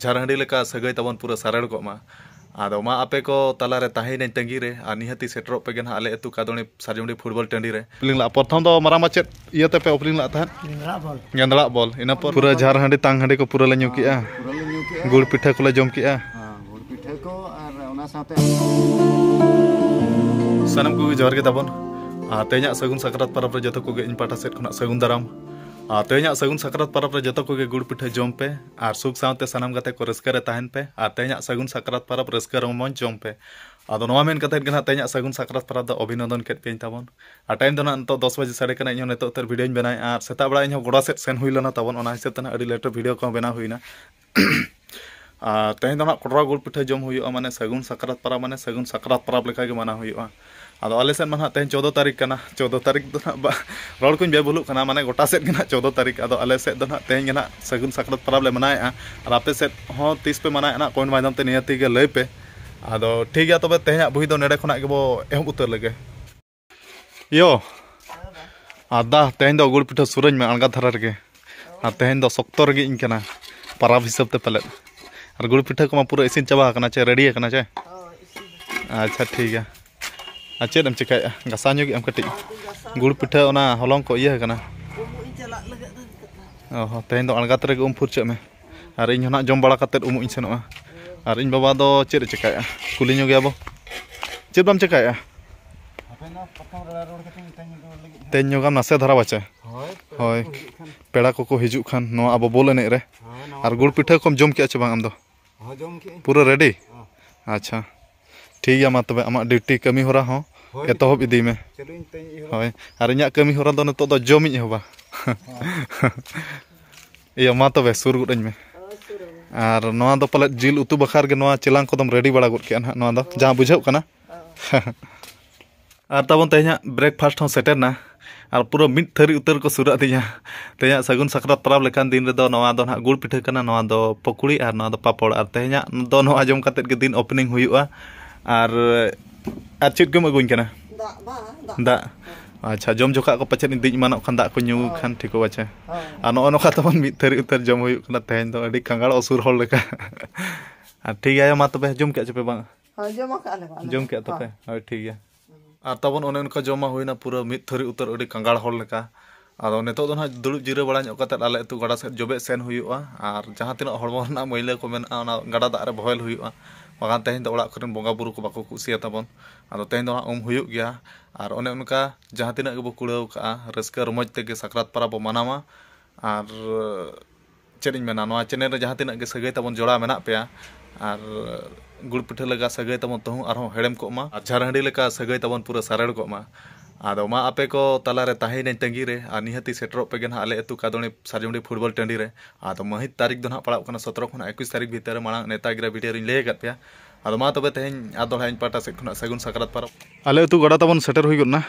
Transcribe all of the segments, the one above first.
झारहांडी लेका सगै तबन पूरा सारड़ को मा आदो मा आपे को तलारे ताहेन तंगी रे आ निहती सेटरो पे गन आले अतु कादोनी सारजुंडी फुटबॉल टंडी रे ओपनिंग ला प्रथम दो मारा माचेत इयते पे ओपनिंग ला था गेंदड़ा बॉल इना पर पूरा झारहांडी तांगहांडी को पूरा ले न्यू किया गुड़ पिठा को ले जम किया गुड़ पिठा को और ओना साथे सनम को जोर के तबन तेजा सगुन सकरात परब रे जतो को गे इन पाटा सेट खना सगुन दाराम तेजा सगुन सकरात परब रे जतो को गे गुड़ पिठा जम पे और सुख सावते सनम गाते को रस्का रे ताहन पे तेजा सगुन सकरात परब रस्का रमन जम पे आदो नवा मेन कते गना तेजा सगुन सकरात परब द अभिनंदन केत पेन तबन टाइम दो ना तो 10 बजे साढ़े कना इन नेतो तर वीडियो बनाय और सेता बड़ा इन गोड़ा सेट सेन हुइलना तबन ओना हिसाब तना अडी लेटर वीडियो को बना हुइना तेज दो कोटरा गुड़ पिठा जम हुआ माने सगुन सकरात परब माने सगुन सकरात परब लेका गे माना हुआ आदो आले सेन माना तेज 14 तारीख कना 14 तारीख दो ना रोड को बेबुलु कना माने गोटा सेट गना 14 तारीख आदो आले सेट दो ना तेज गना सगुन सकरात परब ले मनाया और आपे सेट हो 30 पे मनाया ना कोइन माध्यम ते नियति गे लय पे आदो ठीक गया तबे तेज बुही दो नेडे खना गेबो एहम उतर लगे यो आदा तेज दो गुड़ पिठा सुरज में अणगा धरा रे आ तेज दो सप्तर गे इन कना परब हिसाब ते पले और गुड़ पिठा को पूरा इसिन चाबा करना चे रेडी करना चे अच्छा ठीक है अच्छा दम चिकाय गसान्यो गे कटी गुड़ पिठा ओना हलंग को इया करना ओह तेन दो अणगा तरे उम फुरचे में और इन होना जम बड़ा कते उम इन सेनोआ और इन बाबा दो चेद चिकाय कुलिन्यो गया बो चेद बम चिकाय तेन गाम नासे धरा बाचे होय पेड़ा को हिजु खान नो अब बोल एने रे और गुड़ पिठा को जम के चे बांग आम दो पूरा रेडी अच्छा ठीक है मा तबे आमा ड्यूटी कमी होरा हो एतहब इदी में होय और इᱧᱟᱜ कमी होरा दो नतो दो जम इ होबा इया मा तबे सुर गुडኝ में और नोआ दो पले जिल उतु बखार के नोआ चिलांग को दम रेडी बड़ा गुड के ना नोआ दो जहां बुझाव कना और तबन तेजा ब्रेकफास्ट हो सेटर ना और पूरा मिड थरी उतर को सुरा दिया तेजा सगुन सकरात परब लेकान दिन रे दो नोआ दो ना गुड़ पिठा कना नोआ दो पकुड़ी और नोआ दो पापड़ और तेजा दो नोआ जम कते के दिन ओपनिंग हुआ और चेक गम अगुñ कना दा अच्छा जम जोखा को पछे दिन मानो खान दा को न्यू खान ठिको बाचे आ नो नोखा तबन मिड थरी उतर जम हुई कना तेज दो अडी कंगाड़ असुर होल लेका ठीक है मा तबे जम के चपे बांग जम के तबे हाय ठीक है और तबन ओने उनका जमा हुईना पूरा मिड थरी उतर अडी कंगाड़ होल लेका आदो नेतो दो ना दुड़ुब जिरा बड़ा ᱧᱚᱜ कते आले अतु गड़ा से जबे सेन हुईआ और जहां तिना हड़मो ना मैला को मेना ओना गड़ा दा रे बहल हुईआ बागान तेज दो ओड़ा करन बोंगा बुरु को बाको कुसिया तबन आदो तेज दो हुई गया और ओने उनका जहां तिना के बो कुड़ाव का रस्का रमज तेगे सकरात परब बो मनावा और चेनिन मेना नोआ चैनल रे जहां तिना के सगै तबन जोड़ा मेना पेया और गुड़ पिठा लगा सगै तबन तहु आरो हेड़म को मा झारहांडी लेका सगै तबन पूरा सारड़ को मा आदो मा आपे को तलारे ताहेन तंगी रे आ निहति सेटरो पे गन आले अतु कादोनी सारजुंडी फुटबॉल टंडी रे आदो महित तारीख दो ना पड़ा 17 खना 21 तारीख भीतर मांग नेता गिरा वीडियो रे ले गत पे आदो मा तबे तेहन आदो हाइन पाटा से खना सगुन सकरात परब आले अतु गड़ा तबन सेटर हुई गना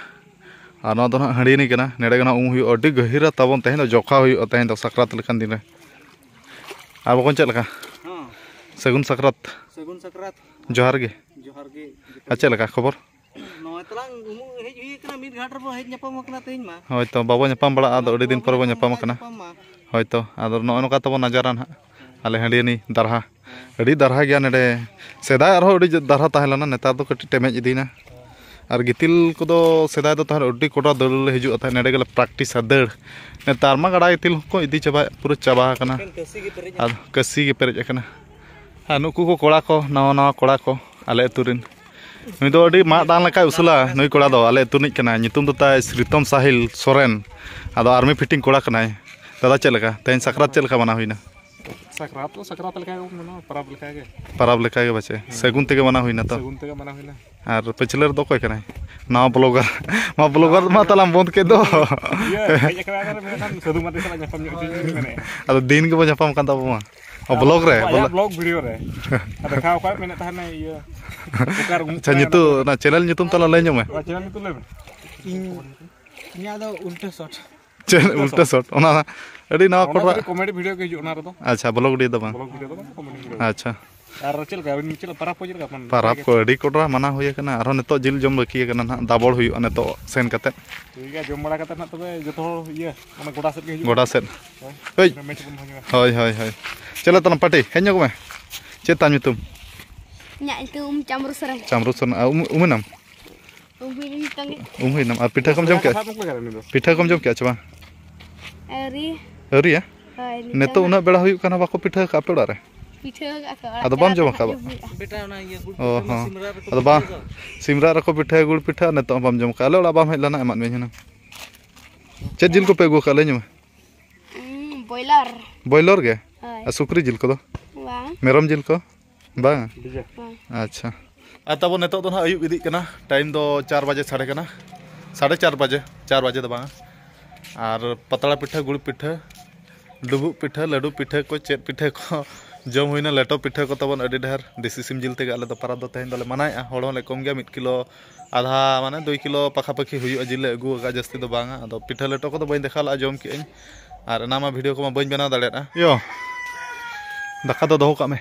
आ नो दो ना हंडीनी कना नेडे गना हुई अडी गहिरा तबन तेहन जोखा हुई तेहन दो सकरात लेखान दिन रे आ बकोन चल लका सगुन सकरात जोहार गे अच्छा लका खबर होय तो बाबा ñapam बड़ा आदो अडी दिन पर बो ñapam कना होय तो आदो नो नका तबो नजारा ना आले हंडीनी दरहा अडी दरहा गया नेडे सेदाय आरो अडी दरहा ताहेलाना नेतार दो कटी टेमेज इदीना और गितिल को दो सेदाय दो ताहे अडी कोटा दल ले हिजु अता नेडे गेले प्रैक्टिस दड़ नेतार मा गड़ा गितिल को इदी चाबा पूरा चाबा कना आद कसी गे पेरेज कना आ नुकु को कोड़ा को नवा नवा कोड़ा को आले अतुरिन नुई दो अडी मा दान लका उसला नुई कोड़ा दो आले तुनिक कना नितुम दो ताय श्रीतम साहिल सोरेन आदो आर्मी फिटिंग कोड़ा कनाय दादा चल लका तेन सकरात चल लका मना हुईना सकरात तो सकरात लेका मना परब लेका गे बचे सगुन तेगे मना हुईना तो और पिछले दो कोई कनाय नवा ब्लॉगर मा तलाम बंद के दो आदो दिन के बो जापाम कान तब मा ब्लॉग रे ब्लॉग वीडियो रे देखाव का मेने तहने ये अच्छा नितु ना चैनल नितुम तला लय ᱧᱚᱢ चैनल नितु ले इᱧᱟ दो उल्टा शॉट चैनल उल्टा शॉट ओना अडी नवा कोड़ा कॉमेडी वीडियो के हिजु ओना रे दो अच्छा ब्लॉग डी दो बांग कॉमेडी वीडियो अच्छा Ar cil ka bin cil para po cil ka man. Parap ko adi kodra mana hoye kana arho neto jil jom baki kana na dabol huyuga neto sen katet ठीक है जम बड़ा कते ना तबे जतो ये माने गोडा सेट के goda set hoi मैच बन होगा hoi chela tanam pati henyo me cetan yutum Nyak itu campur serang. chamrusun umenam Ini tangi umhinam ar pitha kom jom kya pitha kom jom kya coba eri. eri ya Hai ini. neto una bela huyuk kana bako pitha ka ape orare Pitha ka. ado bam jom ka ba बेटा ना ये गुड़ oh ho ado ba simra rako pitha gul pitha neto bam jom ka ale ola bam hej lana emat me nyana chet jil ko pe go ka le nyuma Boiler. boiler ge Hai. a sukri jil ko do Bang. merom jil ko bang Bang. अच्छा तब नेतो तो ना अयुब इदी कना time दो 4 बजे साढ़े कना 4:30 बजे 4 बजे तो बांगा और पतला पिठा गुड़ पिठा डुबुक पिठा लड्डू पिठा को चेत पिठा को जम हुईना लेटो पिठा को तबन अडी ढेर देसी सिम जिल तेगे आले तो पारा दो तेहन दोले मनाया होड़ोले कम गया 1 किलो आधा माने 2 किलो पाखापाखि हुई जिले अगू का जस्ती दो बांगा अदो पिठा लेटो को तो बई देखाला जम के और नामा वीडियो को बई बना दाड़ेना यो दाका दो दोहो का में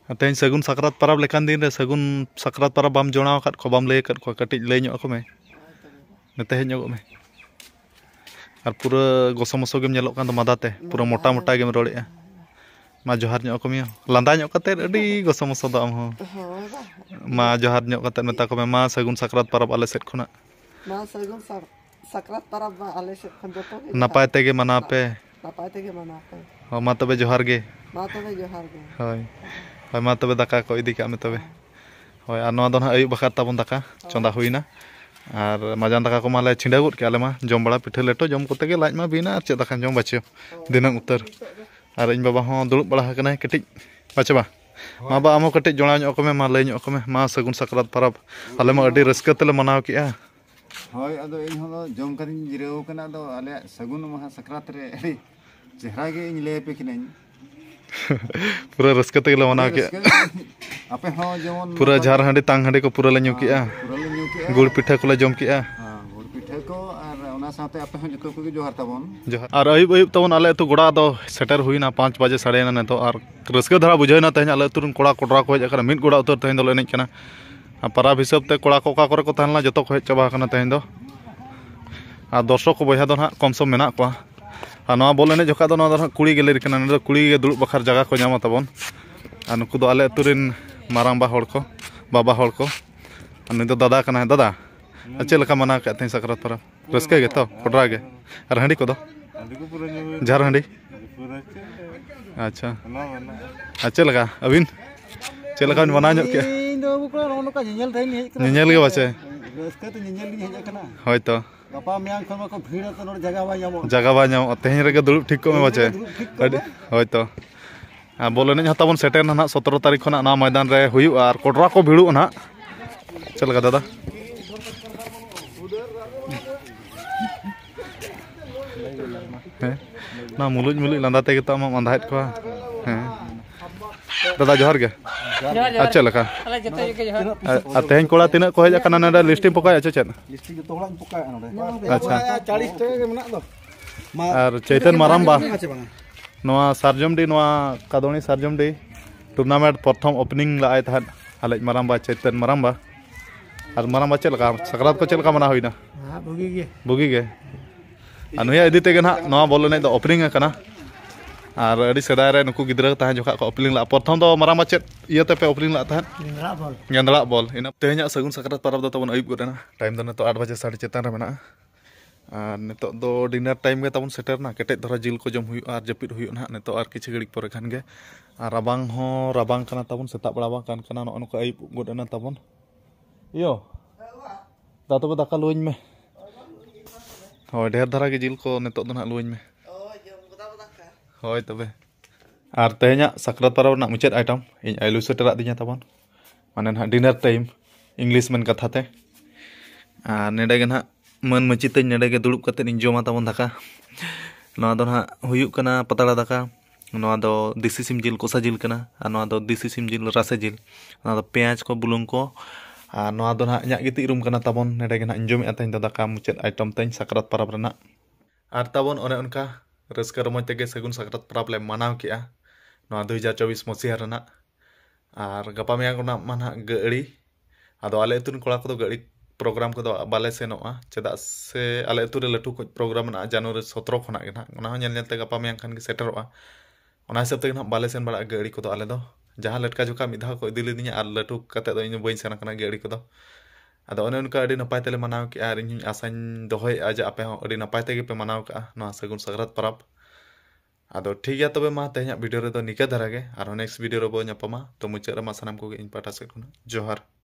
तेन सगुन सकरात परब लेकान दिन रे सगुन सकरात परब बाम जोणाव काट को बाम लय काट को कटिज लय ᱧᱚᱜ को में नते हेज ᱧᱚᱜ में और पूरा गोसो मसो गेम ñeloक कान मादाते पूरा मोटा मोटा गेम रोड़ेआ मा जोहार ᱧᱚᱜ को मिया लांदा ᱧᱚᱜ काते अडी गोसो मसो दो आम हो मा जोहार ᱧᱚᱜ काते मेता को में मा सगुन सकरात परब आले सेट खुना मा सगुन सकरात परब मा आले सेट खन जतो नपाय तेगे मना पे नापाय तेगे मना पे हो मा तबे जोहार गे मा तबे जोहार गे होय होय मा तबे दाका को इदी का में तबे होय आ नवा दो ना अयुब बखा ताबन दाका चंदा हुईना और मजान दाका को माले छिंडा गुड के आले मा जम बड़ा पिठा लेटो जम कोते के लाज मा बिना चे दाका जम बच्चे दिनंग उतर और इन बाबा हो दुड़ुब बड़ा हकना कटिज बच्चे बा मा बा आमो कटिज जोणा ᱧᱚᱜ को में मा लय ᱧᱚᱜ को में मा सगुन सकरात परब आले मा अडी रस्का तेले मनाव किया होय अदो इन हो जम करिन जिराव कना दो आले सगुन महा सकरात रे अड़ी चेहरा गे इन ले पे किनन पूरा रस्का तेले मनाव किया आपे हो जेमन पूरा झार हांडी तांग हांडी को पूरा ले ᱧᱩ किया पूरा ले न्यू के गुड़ पिठा को ले जम किया हां गुड़ पिठा को और ओना साथे आपे हो जतो को जोहार ताबन जोहार और अयुब अयुब तबन आले तो गोड़ा दो सेटर हुईना 5 बजे साढ़े ना तो और रस्का धरा बुझाइना तेहन आले तुरन कोड़ा कोडरा को हेज मिद गोड़ा उतर तेहन दो एनेज कना परब हिसाब ते कोड़ा को का करे को तहनला जतो को हेज चाबा कना तेहन दो और दर्शक को बया दो ना कम सम मेना को और नवा बोल एनेज जोखा दो ना कुड़ी गैलरी कना ने कुड़ी गे दुड़ुब बखार जगह को नामा तबन और नुकु दो आले तुरिन मारांग बा हड़ को बाबा हड़ को और नी दो दादा कना दादा चे लका मना के तेहन सकरात परब रस्का गे तो कोडरा गे और हांडी को दो झार हांडी अच्छा अच्छा लगा अबिन चे लका मना ᱧᱚᱜ के इन दो को नो का झेल रही नहीं है ᱧᱮᱧᱮᱞ गे बाचे रस्ते तो झेल नहीं है कना होय तो गपा मियां खन को भीड़ तो नो जगह बा यामो जगह बा ᱧᱟᱢ तेहन रेगे दुड़ुब ठीक को में बाचे अडी होय तो आ बोल एनेज हताबन सेटर ना 17 तारीख खना ना मैदान रे हुयु और कोडरा को भिड़ु ना चल लगा दादा ना मुलुज मुलुज लांदा तेगे तो आम अंधाइत को हैं दादा जोहार गे अच्छा लका Kalau jatuh juga johor. तेहन कोड़ा तिना को हेज कना नडा लिस्टिंग पकाय अच्छा चेत लिस्टी जो तोड़ा पका नोडे अच्छा 40 टका के मना दो और चैतन माराम बा আছে বাঙা नवा सारजम डी नवा कादोनी सारजम डी टूर्नामेंट प्रथम ओपनिंग लाए था आले माराम बा चैतन माराम बा और माराम बा चलका सकरात को चलका मना हुईना हां भोगी गे बुगी गे अनुया इदी तेगे ना नवा बोल ने दो ओपनिंग कना और अड़ी सदाय रे नुकु गिद्रा ताहे जोखा को ओपनिंग ला प्रथम दो माराम बा चेत इयते पे ओपनिंग ला ताहे इंद्रा बॉल गेंदला बॉल इन तेहना सगुन सकरात परब दो तबन अयुब गोदेना टाइम दो तो 8 बजे साढ़े चेतन रे मेना और नितो दो डिनर टाइम गे तबन सेटर ना केटे धरा जिल को जम हुई और जपित हुई ना नितो और किछि घड़ी पर खान गे और राबांग हो राबांग कना तबन सेता बड़ा बा कान कना नो नको अयुब गोदेना तबन यो दा तबे दाका लुइन में होय ढेर धरा के जिल को नितो दो ना लुइन में होय तबे और तेहना सकरात परब ना मुचाद आइटम इन आलू सेटरा दिया तबन माने ना डिनर टाइम इंग्लिश में कथा ते और नेडे गे ना मन मचिते नेडे गे दुड़ुब कते इन जमा तबन दाका नवा दो ना हुयुक कना पतला दाका नवा दो देसी सिम जिल कोसा जिल कना और नवा दो देसी सिम जिल रासे जिल नवा दो प्याज को बुलुंग को और नवा दो ना इᱧᱟᱜ ᱜᱤᱛᱤᱡ ᱨᱩᱢ ᱠᱟᱱᱟ ᱛᱟᱵᱚᱱ ᱱᱮᱰᱮ ᱜᱮ ᱱᱟᱜ ᱤᱧ ᱡᱚᱢᱮᱫᱼᱟ ᱛᱮᱦᱮᱧ ᱫᱚ ᱫᱟᱠᱟ ᱢᱩᱪᱟᱹᱫ ᱟᱭᱴᱮᱢ ᱛᱮᱧ ᱥᱟᱠᱨᱟᱛ ᱯᱟᱨᱟᱵᱽ ᱨᱮᱱᱟᱜ ᱟᱨ ᱛᱟᱵᱚᱱ ᱚᱱᱮ ᱚᱱᱠᱟ ᱨᱟᱹᱥᱠᱟᱹ ᱨᱚᱢᱚᱡᱽ ᱛᱮᱜᱮ ᱥᱟᱹᱜᱩᱱ ᱥᱟᱠᱨᱟᱛ ᱯᱟᱨᱟᱵᱽ ᱞᱮ ᱢᱟᱱᱟᱣ ᱠᱮᱜᱼᱟ ᱱᱚᱣᱟ 2024 ᱢᱚᱥᱤᱦᱟ ᱨᱮᱱᱟᱜ और गपा मेयां कोना माना गड़ी आदो आले तुन कोड़ा को गड़ी प्रोग्राम को बाले सेनोआ चेदा से आले तुरे लटू को प्रोग्राम ना जनवरी 17 खना गे ना ओना हो नेल नेलते गपा मेयां खान गे सेटरोआ ओना हिसाब ते ना बाले सेन बड़ा गड़ी को आले दो जहां लटका जोका मिधा को इदिल दिnya आर लटू कते दो इन बइन सेना कना गड़ी को आदो ओने उनका अडी नपाय तेले मनाव के आर इन आसाइन दोहय आज आपे हो अडी नपाय तेगे पे मनाव का नो सगुन सगरात परब आदो ठीक है तबे मा तेहना वीडियो रे दो निका धरागे आरो नेक्स्ट वीडियो रे बो ᱧᱟᱯᱟᱢᱟ तो मुचाद मा सनाम को इन पाटा से जोहार।